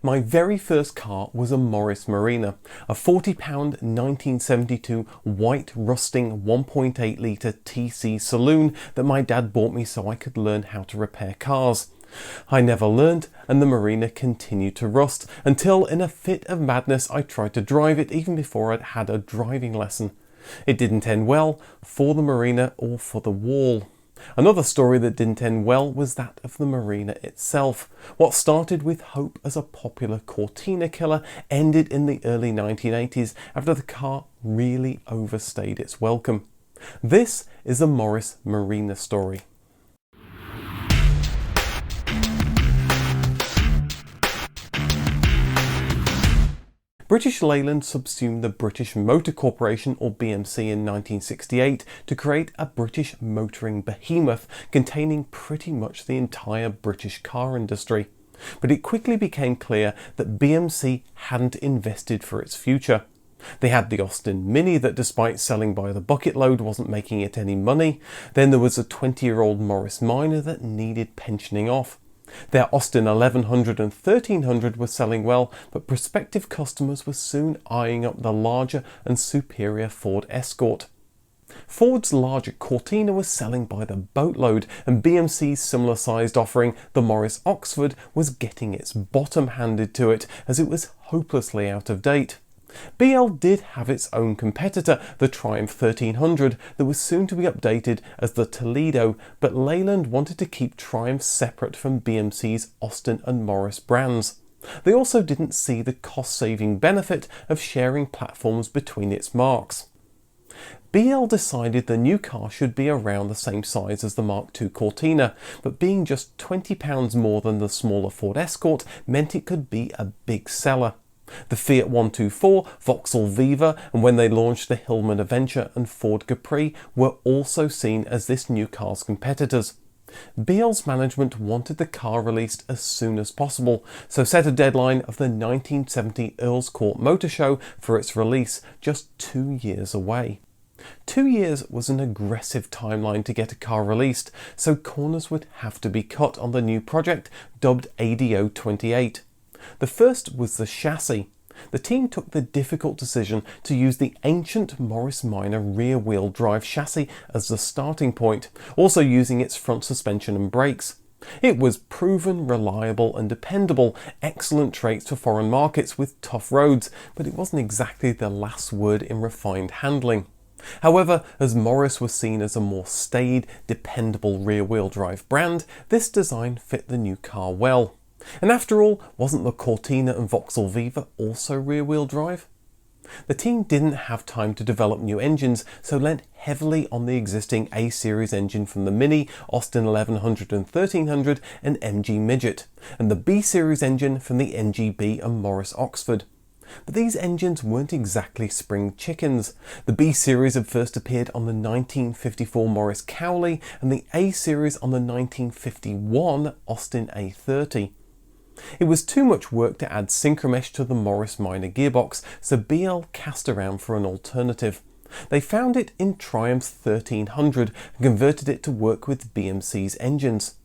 My very first car was a Morris Marina, a £40 1972 white rusting 1.8 litre TC saloon that my dad bought me so I could learn how to repair cars. I never learned, and the Marina continued to rust until in a fit of madness I tried to drive it even before I'd had a driving lesson. It didn't end well for the Marina or for the wall. Another story that didn't end well was that of the Marina itself. What started with hope as a popular Cortina killer ended in the early 1980s after the car really overstayed its welcome. This is the Morris Marina story. British Leyland subsumed the British Motor Corporation, or BMC, in 1968 to create a British motoring behemoth containing pretty much the entire British car industry. But it quickly became clear that BMC hadn't invested for its future. They had the Austin Mini that, despite selling by the bucket load, wasn't making it any money. Then there was a 20-year-old Morris Minor that needed pensioning off. Their Austin 1100 and 1300 were selling well, but prospective customers were soon eyeing up the larger and superior Ford Escort. Ford's larger Cortina was selling by the boatload, and BMC's similar-sized offering, the Morris Oxford, was getting its bottom handed to it as it was hopelessly out of date. BL did have its own competitor, the Triumph 1300, that was soon to be updated as the Toledo, but Leyland wanted to keep Triumph separate from BMC's Austin and Morris brands. They also didn't see the cost-saving benefit of sharing platforms between its marques. BL decided the new car should be around the same size as the Mark II Cortina, but being just £20 more than the smaller Ford Escort meant it could be a big seller. The Fiat 124, Vauxhall Viva, and when they launched the Hillman Adventure and Ford Capri were also seen as this new car's competitors. BL's management wanted the car released as soon as possible, so set a deadline of the 1970 Earls Court Motor Show for its release, just 2 years away. 2 years was an aggressive timeline to get a car released, so corners would have to be cut on the new project, dubbed ADO 28. The first was the chassis. The team took the difficult decision to use the ancient Morris Minor rear-wheel drive chassis as the starting point, also using its front suspension and brakes. It was proven, reliable and dependable, excellent traits for foreign markets with tough roads, but it wasn't exactly the last word in refined handling. However, as Morris was seen as a more staid, dependable rear-wheel drive brand, this design fit the new car well. And after all, wasn't the Cortina and Vauxhall Viva also rear-wheel drive? The team didn't have time to develop new engines, so lent heavily on the existing A-Series engine from the Mini, Austin 1100 and 1300 and MG Midget, and the B-Series engine from the MGB and Morris Oxford. But these engines weren't exactly spring chickens. The B-Series had first appeared on the 1954 Morris Cowley and the A-Series on the 1951 Austin A30. It was too much work to add Synchromesh to the Morris Minor gearbox, so BL cast around for an alternative. They found it in Triumph's 1300 and converted it to work with BMC's engines.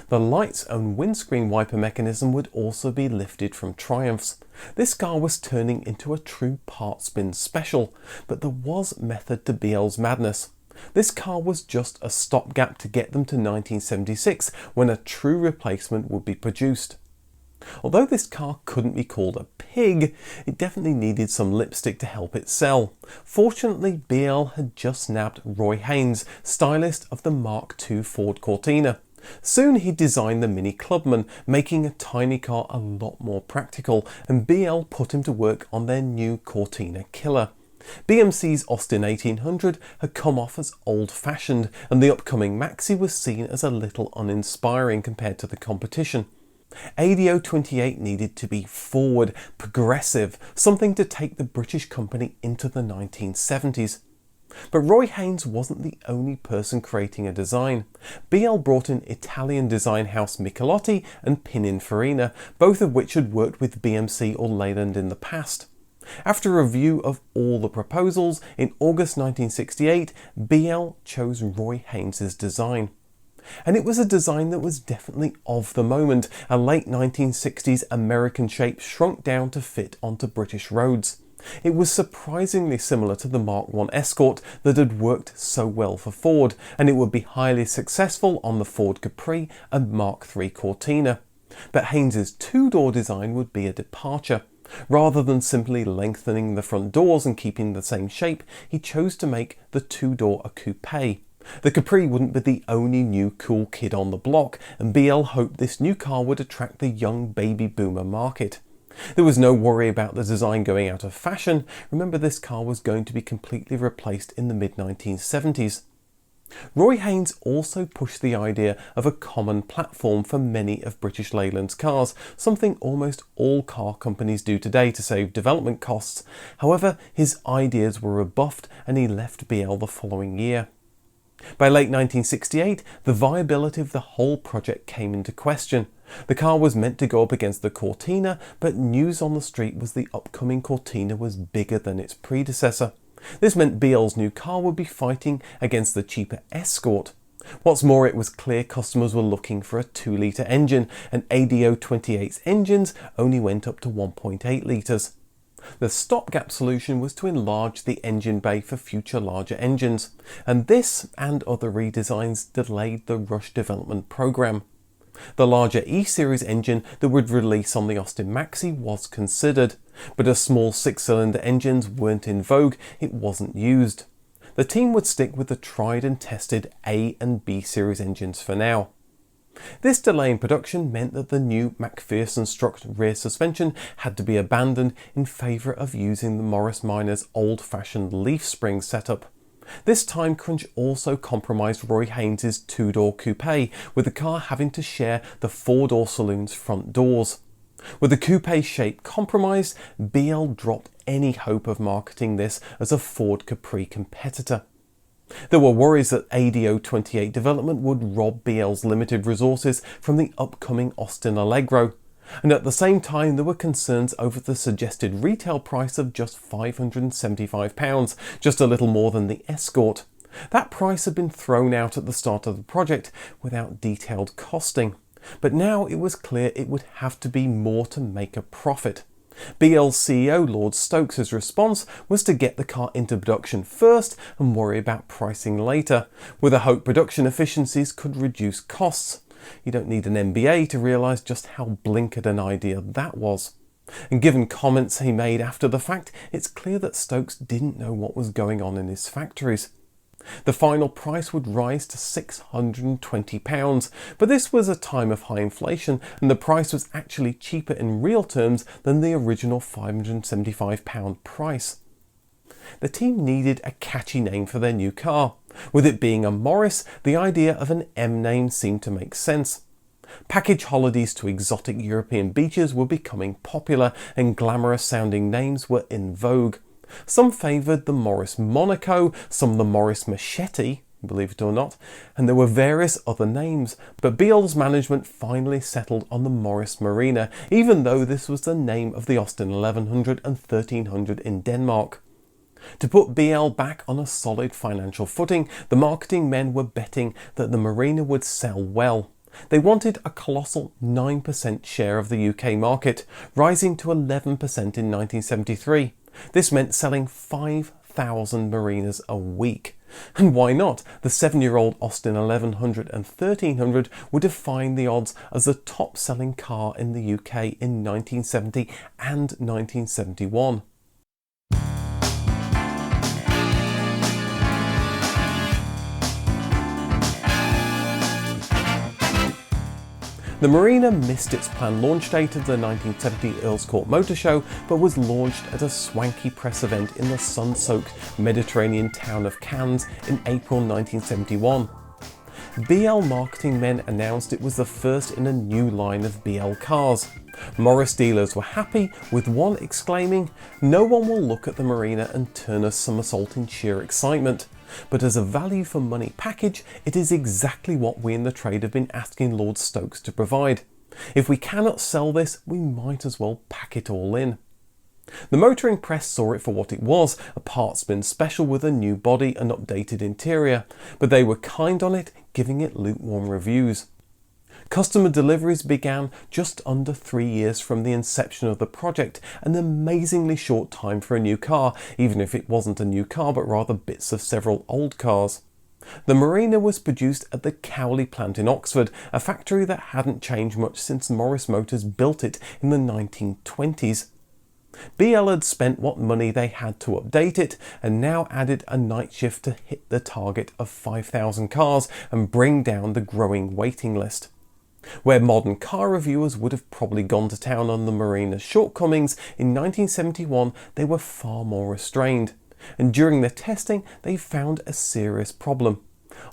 The lights and windscreen wiper mechanism would also be lifted from Triumph's. This car was turning into a true part spin special, but there was method to BL's madness. This car was just a stopgap to get them to 1976, when a true replacement would be produced. Although this car couldn't be called a pig, it definitely needed some lipstick to help it sell. Fortunately, BL had just nabbed Roy Haynes, stylist of the Mark II Ford Cortina. Soon he designed the Mini Clubman, making a tiny car a lot more practical, and BL put him to work on their new Cortina killer. BMC's Austin 1800 had come off as old-fashioned, and the upcoming Maxi was seen as a little uninspiring compared to the competition. ADO 28 needed to be forward, progressive, something to take the British company into the 1970s. But Roy Haynes wasn't the only person creating a design. BL brought in Italian design house Michelotti and Pininfarina, both of which had worked with BMC or Leyland in the past. After a review of all the proposals, in August 1968, BL chose Roy Haynes' design. And it was a design that was definitely of the moment, a late 1960s American shape shrunk down to fit onto British roads. It was surprisingly similar to the Mark I Escort that had worked so well for Ford, and it would be highly successful on the Ford Capri and Mark III Cortina. But Haynes's two-door design would be a departure. Rather than simply lengthening the front doors and keeping the same shape, he chose to make the two-door a coupe. The Capri wouldn't be the only new cool kid on the block, and BL hoped this new car would attract the young baby boomer market. There was no worry about the design going out of fashion. Remember, this car was going to be completely replaced in the mid-1970s. Roy Haynes also pushed the idea of a common platform for many of British Leyland's cars, something almost all car companies do today to save development costs. However, his ideas were rebuffed and he left BL the following year. By late 1968, the viability of the whole project came into question. The car was meant to go up against the Cortina, but news on the street was the upcoming Cortina was bigger than its predecessor. This meant BL's new car would be fighting against the cheaper Escort. What's more, it was clear customers were looking for a 2-litre engine, and ADO 28's engines only went up to 1.8 litres. The stopgap solution was to enlarge the engine bay for future larger engines, and this and other redesigns delayed the rush development programme. The larger E-Series engine that would release on the Austin Maxi was considered, but as small 6-cylinder engines weren't in vogue, it wasn't used. The team would stick with the tried and tested A and B Series engines for now. This delay in production meant that the new McPherson struck rear suspension had to be abandoned in favour of using the Morris Minor's old-fashioned leaf spring setup. This time crunch also compromised Roy Haynes' two-door coupe, with the car having to share the four-door saloon's front doors. With the coupe shape compromised, BL dropped any hope of marketing this as a Ford Capri competitor. There were worries that ADO 28 development would rob BL's limited resources from the upcoming Austin Allegro, and at the same time there were concerns over the suggested retail price of just £575, just a little more than the Escort. That price had been thrown out at the start of the project without detailed costing, but now it was clear it would have to be more to make a profit. BL's CEO Lord Stokes' response was to get the car into production first and worry about pricing later, with a hope production efficiencies could reduce costs. You don't need an MBA to realise just how blinkered an idea that was. And given comments he made after the fact, it's clear that Stokes didn't know what was going on in his factories. The final price would rise to £620, but this was a time of high inflation and the price was actually cheaper in real terms than the original £575 price. The team needed a catchy name for their new car. With it being a Morris, the idea of an M name seemed to make sense. Package holidays to exotic European beaches were becoming popular and glamorous sounding names were in vogue. Some favoured the Morris Monaco, some the Morris Machete, believe it or not, and there were various other names, but BL's management finally settled on the Morris Marina, even though this was the name of the Austin 1100 and 1300 in Denmark. To put BL back on a solid financial footing, the marketing men were betting that the Marina would sell well. They wanted a colossal 9% share of the UK market, rising to 11% in 1973. This meant selling 5,000 Marinas a week. And why not? The 7-year-old Austin 1100 and 1300 would define the odds as the top-selling car in the UK in 1970 and 1971. The Marina missed its planned launch date of the 1970 Earls Court Motor Show, but was launched at a swanky press event in the sun-soaked Mediterranean town of Cannes in April 1971. BL marketing men announced it was the first in a new line of BL cars. Morris dealers were happy, with one exclaiming, "No one will look at the Marina and turn a somersault in sheer excitement. But as a value for money package, it is exactly what we in the trade have been asking Lord Stokes to provide. If we cannot sell this, we might as well pack it all in." The motoring press saw it for what it was, a parts bin special with a new body and updated interior, but they were kind on it, giving it lukewarm reviews. Customer deliveries began just under 3 years from the inception of the project, an amazingly short time for a new car, even if it wasn't a new car but rather bits of several old cars. The Marina was produced at the Cowley plant in Oxford, a factory that hadn't changed much since Morris Motors built it in the 1920s. BL had spent what money they had to update it and now added a night shift to hit the target of 5,000 cars and bring down the growing waiting list. Where modern car reviewers would have probably gone to town on the Marina's shortcomings, in 1971 they were far more restrained, and during their testing they found a serious problem.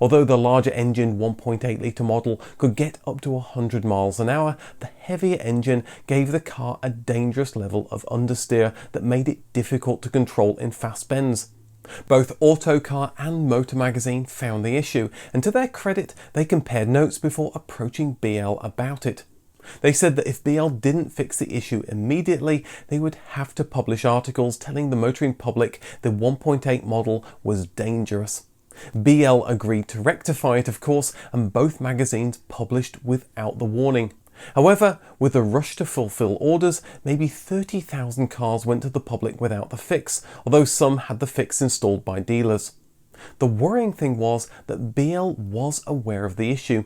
Although the larger engine 1.8 litre model could get up to 100 miles an hour, the heavier engine gave the car a dangerous level of understeer that made it difficult to control in fast bends. Both Autocar and Motor Magazine found the issue, and to their credit they compared notes before approaching BL about it. They said that if BL didn't fix the issue immediately, they would have to publish articles telling the motoring public the 1.8 model was dangerous. BL agreed to rectify it, of course, and both magazines published without the warning. However, with the rush to fulfill orders, maybe 30,000 cars went to the public without the fix, although some had the fix installed by dealers. The worrying thing was that BL was aware of the issue,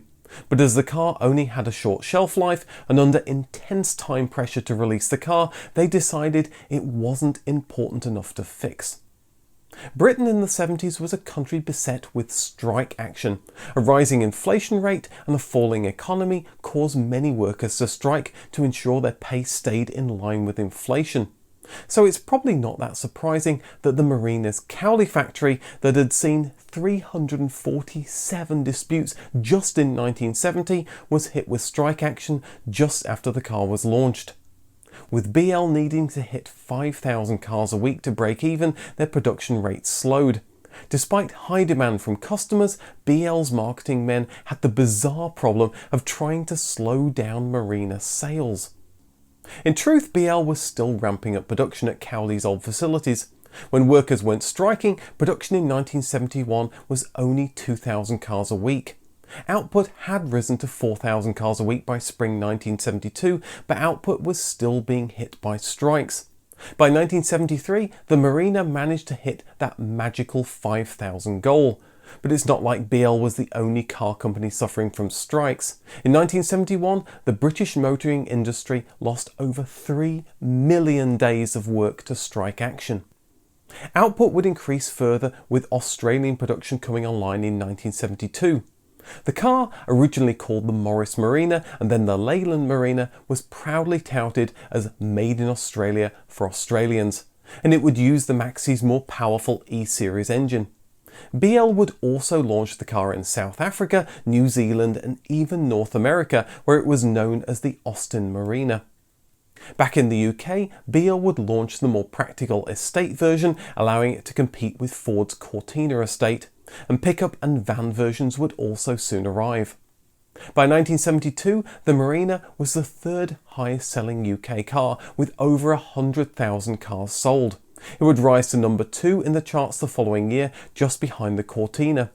but as the car only had a short shelf life and under intense time pressure to release the car, they decided it wasn't important enough to fix. Britain in the 70s was a country beset with strike action. A rising inflation rate and a falling economy caused many workers to strike to ensure their pay stayed in line with inflation. So it's probably not that surprising that the Marina's Cowley factory, that had seen 347 disputes just in 1970, was hit with strike action just after the car was launched. With BL needing to hit 5,000 cars a week to break even, their production rate slowed. Despite high demand from customers, BL's marketing men had the bizarre problem of trying to slow down Marina sales. In truth, BL was still ramping up production at Cowley's old facilities. When workers went striking, production in 1971 was only 2,000 cars a week. Output had risen to 4,000 cars a week by spring 1972, but output was still being hit by strikes. By 1973, the Marina managed to hit that magical 5,000 goal. But it's not like BL was the only car company suffering from strikes. In 1971, the British motoring industry lost over 3 million days of work to strike action. Output would increase further with Australian production coming online in 1972. The car, originally called the Morris Marina and then the Leyland Marina, was proudly touted as made in Australia for Australians, and it would use the Maxi's more powerful E-Series engine. BL would also launch the car in South Africa, New Zealand and even North America, where it was known as the Austin Marina. Back in the UK, BL would launch the more practical estate version, allowing it to compete with Ford's Cortina estate, and pickup and van versions would also soon arrive. By 1972, the Marina was the third highest selling UK car, with over 100,000 cars sold. It would rise to number 2 in the charts the following year, just behind the Cortina.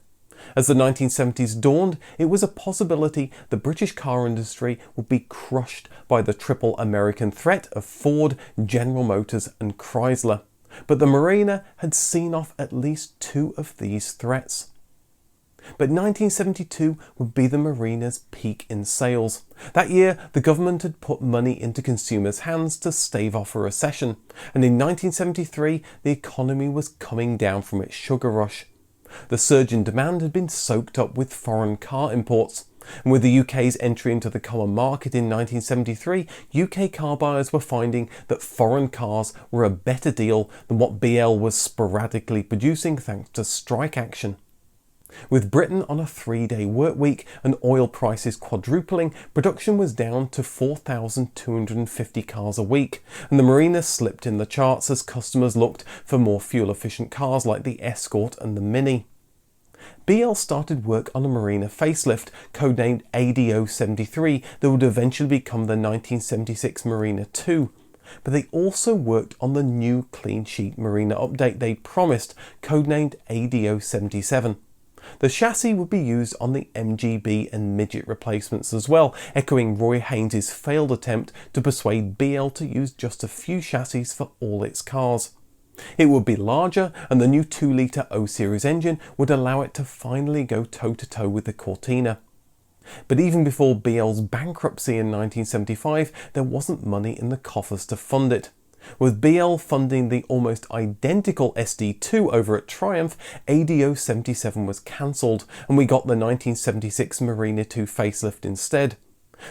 As the 1970s dawned, it was a possibility the British car industry would be crushed by the triple American threat of Ford, General Motors and Chrysler. But the Marina had seen off at least 2 of these threats. But 1972 would be the Marina's peak in sales. That year, the government had put money into consumers' hands to stave off a recession, and in 1973 the economy was coming down from its sugar rush. The surge in demand had been soaked up with foreign car imports, and with the UK's entry into the common market in 1973, UK car buyers were finding that foreign cars were a better deal than what BL was sporadically producing thanks to strike action. With Britain on a 3-day work week and oil prices quadrupling, production was down to 4,250 cars a week, and the Marina slipped in the charts as customers looked for more fuel-efficient cars like the Escort and the Mini. BL started work on a Marina facelift, codenamed ADO 73, that would eventually become the 1976 Marina 2. But they also worked on the new clean sheet Marina update they promised, codenamed ADO 77. The chassis would be used on the MGB and midget replacements as well, echoing Roy Haynes' failed attempt to persuade BL to use just a few chassis for all its cars. It would be larger, and the new 2-litre O-Series engine would allow it to finally go toe-to-toe with the Cortina. But even before BL's bankruptcy in 1975, there wasn't money in the coffers to fund it. With BL funding the almost identical SD2 over at Triumph, ADO 77 was cancelled, and we got the 1976 Marina 2 facelift instead.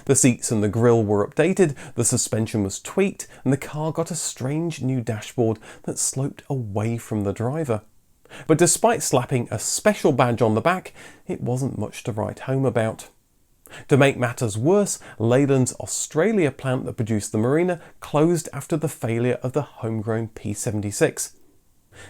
The seats and the grille were updated, the suspension was tweaked, and the car got a strange new dashboard that sloped away from the driver. But despite slapping a special badge on the back, it wasn't much to write home about. To make matters worse, Leyland's Australia plant that produced the Marina closed after the failure of the homegrown P76.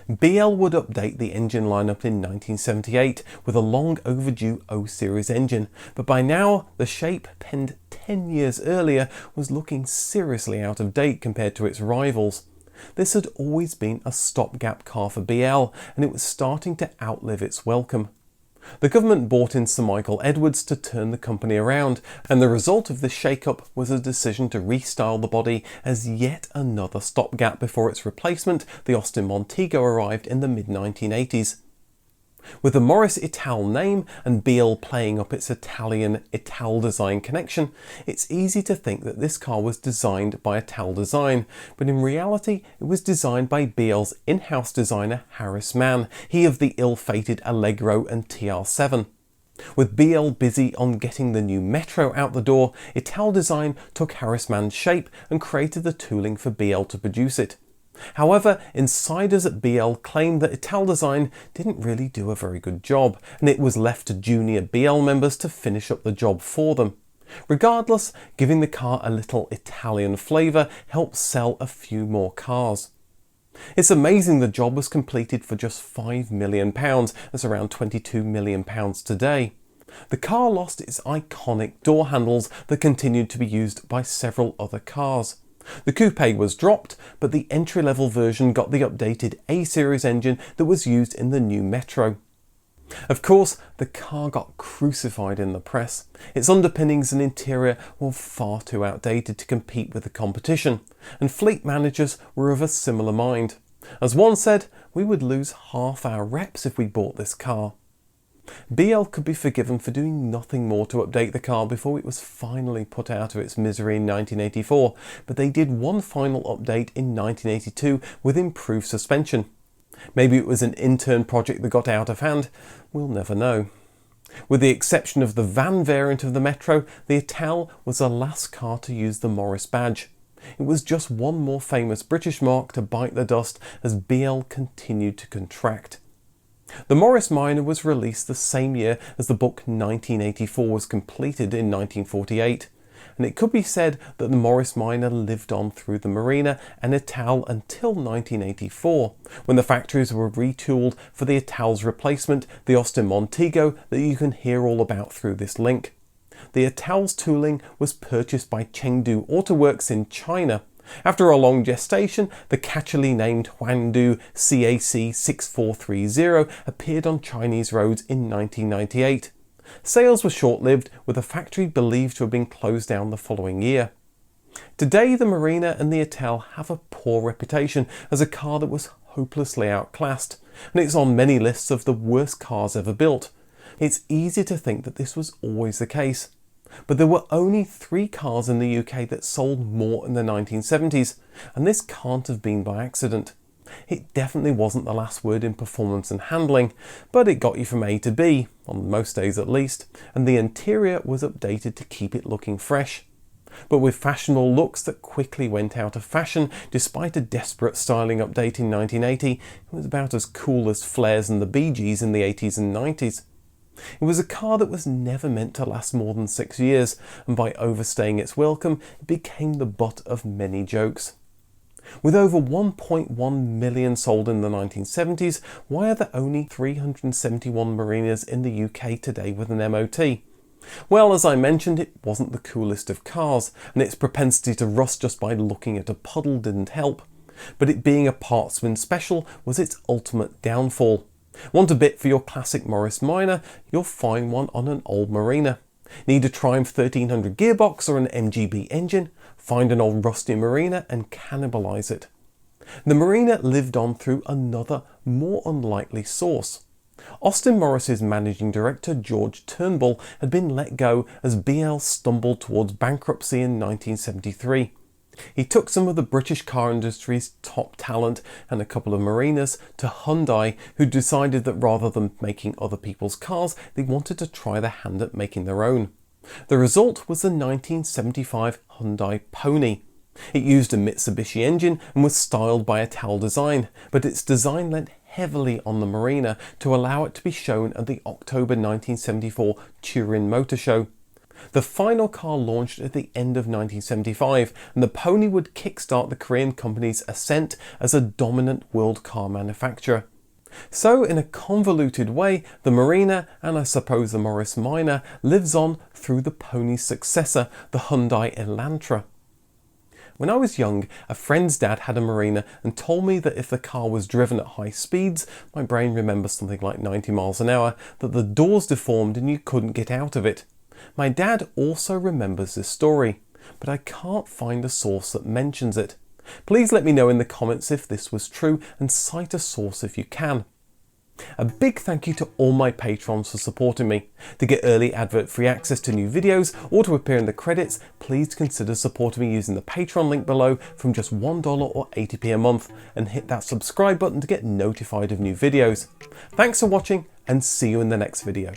BL would update the engine lineup in 1978 with a long overdue O-Series engine, but by now the shape, penned 10 years earlier, was looking seriously out of date compared to its rivals. This had always been a stopgap car for BL, and it was starting to outlive its welcome. The government brought in Sir Michael Edwards to turn the company around, and the result of this shake-up was a decision to restyle the body as yet another stopgap before its replacement, the Austin Montego, arrived in the mid-1980s. With the Morris Ital name and BL playing up its Italian Italdesign connection, it's easy to think that this car was designed by Italdesign, but in reality it was designed by BL's in-house designer Harris Mann, he of the ill-fated Allegro and TR7. With BL busy on getting the new Metro out the door, Italdesign took Harris Mann's shape and created the tooling for BL to produce it. However, insiders at BL claimed that Italdesign didn't really do a very good job, and it was left to junior BL members to finish up the job for them. Regardless, giving the car a little Italian flavour helped sell a few more cars. It's amazing the job was completed for just £5 million, that's around £22 million today. The car lost its iconic door handles that continued to be used by several other cars. The coupe was dropped, but the entry-level version got the updated A-Series engine that was used in the new Metro. Of course, the car got crucified in the press. Its underpinnings and interior were far too outdated to compete with the competition, and fleet managers were of a similar mind. As one said, we would lose half our reps if we bought this car. BL could be forgiven for doing nothing more to update the car before it was finally put out of its misery in 1984, but they did one final update in 1982 with improved suspension. Maybe it was an intern project that got out of hand, we'll never know. With the exception of the van variant of the Metro, the Ital was the last car to use the Morris badge. It was just one more famous British mark to bite the dust as BL continued to contract. The Morris Minor was released the same year as the book 1984 was completed in 1948, and it could be said that the Morris Minor lived on through the Marina and Ital until 1984, when the factories were retooled for the Ital's replacement, the Austin Montego, that you can hear all about through this link. The Ital's tooling was purchased by Chengdu Autoworks in China. After a long gestation, the catchily named Huangdu CAC 6430 appeared on Chinese roads in 1998. Sales were short-lived, with the factory believed to have been closed down the following year. Today, the Marina and the Ital have a poor reputation as a car that was hopelessly outclassed, and it's on many lists of the worst cars ever built. It's easy to think that this was always the case. But there were only 3 cars in the UK that sold more in the 1970s, and this can't have been by accident. It definitely wasn't the last word in performance and handling, but it got you from A to B, on most days at least, and the interior was updated to keep it looking fresh. But with fashionable looks that quickly went out of fashion, despite a desperate styling update in 1980, it was about as cool as Flares and the Bee Gees in the 80s and 90s. It was a car that was never meant to last more than 6 years, and by overstaying its welcome, it became the butt of many jokes. With over 1.1 million sold in the 1970s, why are there only 371 Marinas in the UK today with an MOT? Well, as I mentioned, it wasn't the coolest of cars, and its propensity to rust just by looking at a puddle didn't help. But it being a Partsman special was its ultimate downfall. Want a bit for your classic Morris Minor? You'll find one on an old Marina. Need a Triumph 1300 gearbox or an MGB engine? Find an old rusty Marina and cannibalise it. The Marina lived on through another, more unlikely source. Austin Morris's managing director George Turnbull had been let go as BL stumbled towards bankruptcy in 1973. He took some of the British car industry's top talent and a couple of Marinas to Hyundai, who decided that rather than making other people's cars, they wanted to try their hand at making their own. The result was the 1975 Hyundai Pony. It used a Mitsubishi engine and was styled by Ital Design, but its design lent heavily on the Marina to allow it to be shown at the October 1974 Turin Motor Show. The final car launched at the end of 1975, and the Pony would kickstart the Korean company's ascent as a dominant world car manufacturer. So in a convoluted way, the Marina, and I suppose the Morris Minor, lives on through the Pony's successor, the Hyundai Elantra. When I was young, a friend's dad had a Marina and told me that if the car was driven at high speeds, my brain remembers something like 90 miles an hour, that the doors deformed and you couldn't get out of it. My dad also remembers this story, but I can't find a source that mentions it. Please let me know in the comments if this was true and cite a source if you can. A big thank you to all my patrons for supporting me. To get early advert-free access to new videos or to appear in the credits, please consider supporting me using the Patreon link below from just $1 or 80p a month, and hit that subscribe button to get notified of new videos. Thanks for watching, and see you in the next video.